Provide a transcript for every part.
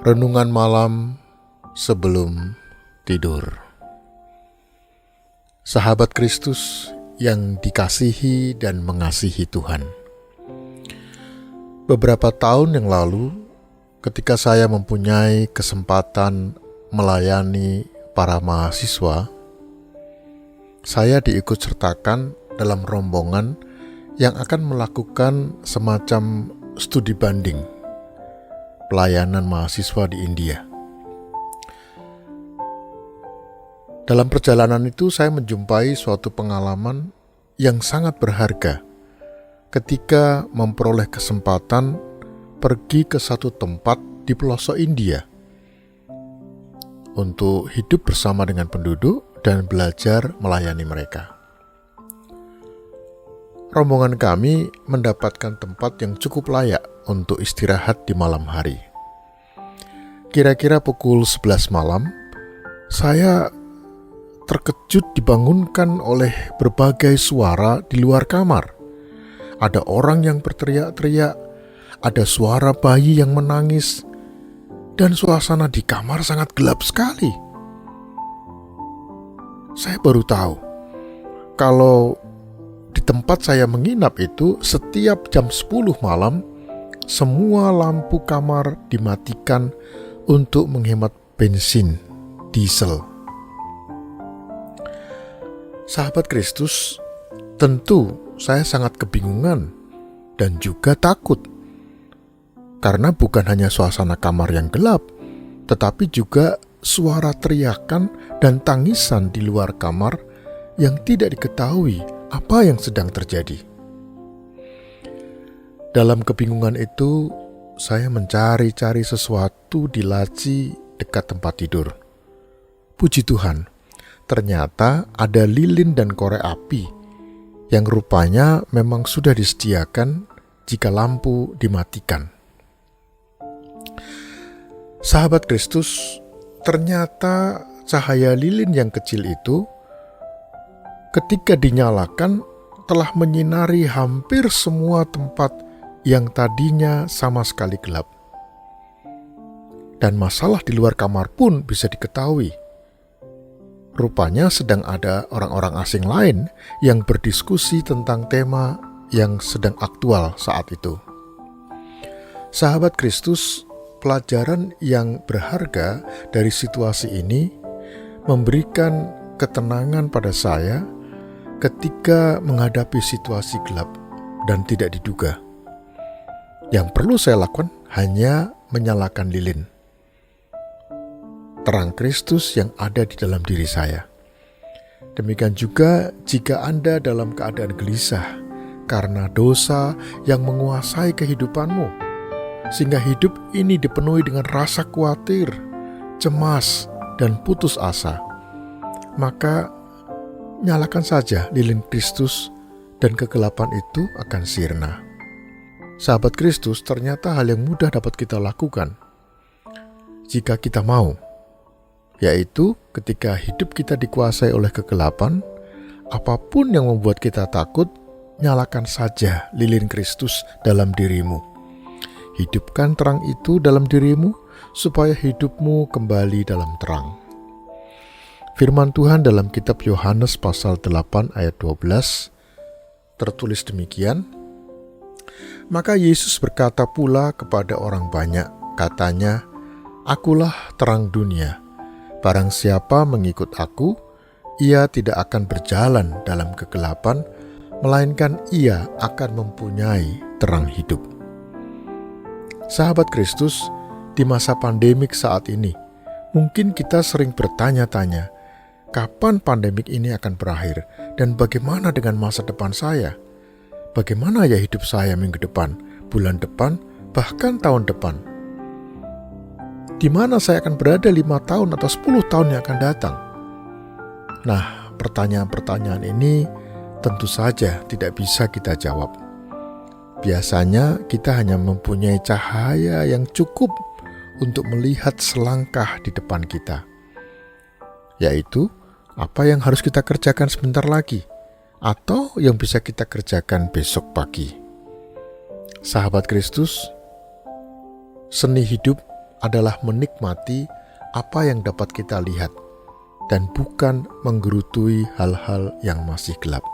Renungan malam sebelum tidur. Sahabat Kristus yang dikasihi dan mengasihi Tuhan. Beberapa tahun yang lalu, ketika saya mempunyai kesempatan melayani para mahasiswa, saya diikut sertakan dalam rombongan yang akan melakukan semacam studi banding pelayanan mahasiswa di India. Dalam perjalanan itu saya menjumpai suatu pengalaman yang sangat berharga ketika memperoleh kesempatan pergi ke satu tempat di pelosok India untuk hidup bersama dengan penduduk dan belajar melayani mereka. Rombongan kami mendapatkan tempat yang cukup layak untuk istirahat di malam hari. Kira-kira pukul 11 malam, saya terkejut dibangunkan oleh berbagai suara di luar kamar. Ada orang yang berteriak-teriak, ada suara bayi yang menangis, dan suasana di kamar sangat gelap sekali. Saya baru tahu kalau di tempat saya menginap itu setiap jam 10 malam semua lampu kamar dimatikan untuk menghemat bensin diesel. Sahabat Kristus, tentu saya sangat kebingungan dan juga takut. Karena bukan hanya suasana kamar yang gelap, tetapi juga suara teriakan dan tangisan di luar kamar yang tidak diketahui apa yang sedang terjadi. Dalam kebingungan itu, saya mencari-cari sesuatu di laci dekat tempat tidur. Puji Tuhan, ternyata ada lilin dan korek api yang rupanya memang sudah disediakan jika lampu dimatikan. Sahabat Kristus, ternyata cahaya lilin yang kecil itu ketika dinyalakan telah menyinari hampir semua tempat yang tadinya sama sekali gelap. Dan masalah di luar kamar pun bisa diketahui. Rupanya sedang ada orang-orang asing lain yang berdiskusi tentang tema yang sedang aktual saat itu. Sahabat Kristus, pelajaran yang berharga dari situasi ini memberikan ketenangan pada saya ketika menghadapi situasi gelap dan tidak diduga. Yang perlu saya lakukan hanya menyalakan lilin. Terang Kristus yang ada di dalam diri saya. Demikian juga jika Anda dalam keadaan gelisah karena dosa yang menguasai kehidupanmu, sehingga hidup ini dipenuhi dengan rasa khawatir, cemas, dan putus asa, maka nyalakan saja lilin Kristus dan kegelapan itu akan sirna. Sahabat Kristus, ternyata hal yang mudah dapat kita lakukan jika kita mau, yaitu ketika hidup kita dikuasai oleh kegelapan, apapun yang membuat kita takut, nyalakan saja lilin Kristus dalam dirimu. Hidupkan terang itu dalam dirimu supaya hidupmu kembali dalam terang. Firman Tuhan dalam kitab Yohanes pasal 8 ayat 12 tertulis demikian. Maka Yesus berkata pula kepada orang banyak, katanya, "Akulah terang dunia. Barang siapa mengikut aku, ia tidak akan berjalan dalam kegelapan, melainkan ia akan mempunyai terang hidup." Sahabat Kristus, di masa pandemik saat ini, mungkin kita sering bertanya-tanya, kapan pandemik ini akan berakhir dan bagaimana dengan masa depan saya? Bagaimana ya hidup saya minggu depan, bulan depan, bahkan tahun depan? Di mana saya akan berada 5 tahun atau 10 tahun yang akan datang? Nah, pertanyaan-pertanyaan ini tentu saja tidak bisa kita jawab. Biasanya kita hanya mempunyai cahaya yang cukup untuk melihat selangkah di depan kita, yaitu apa yang harus kita kerjakan sebentar lagi, atau yang bisa kita kerjakan besok pagi. Sahabat Kristus, seni hidup adalah menikmati apa yang dapat kita lihat dan bukan menggerutui hal-hal yang masih gelap.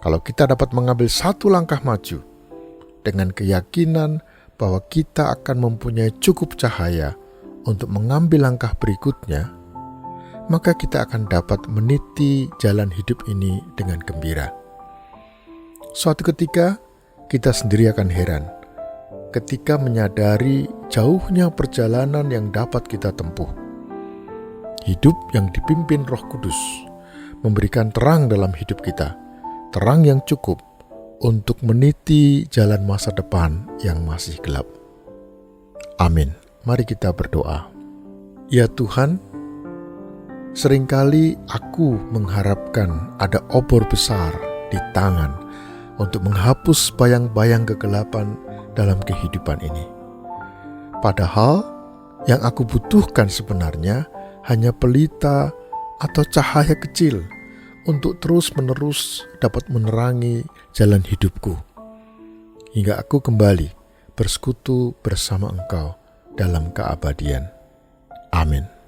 Kalau kita dapat mengambil satu langkah maju dengan keyakinan bahwa kita akan mempunyai cukup cahaya untuk mengambil langkah berikutnya, maka kita akan dapat meniti jalan hidup ini dengan gembira. Suatu ketika, kita sendiri akan heran ketika menyadari jauhnya perjalanan yang dapat kita tempuh. Hidup yang dipimpin Roh Kudus memberikan terang dalam hidup kita, terang yang cukup untuk meniti jalan masa depan yang masih gelap. Amin. Mari kita berdoa. Ya Tuhan, seringkali aku mengharapkan ada obor besar di tangan untuk menghapus bayang-bayang kegelapan dalam kehidupan ini. Padahal yang aku butuhkan sebenarnya hanya pelita atau cahaya kecil untuk terus-menerus dapat menerangi jalan hidupku, hingga aku kembali bersekutu bersama Engkau dalam keabadian. Amin.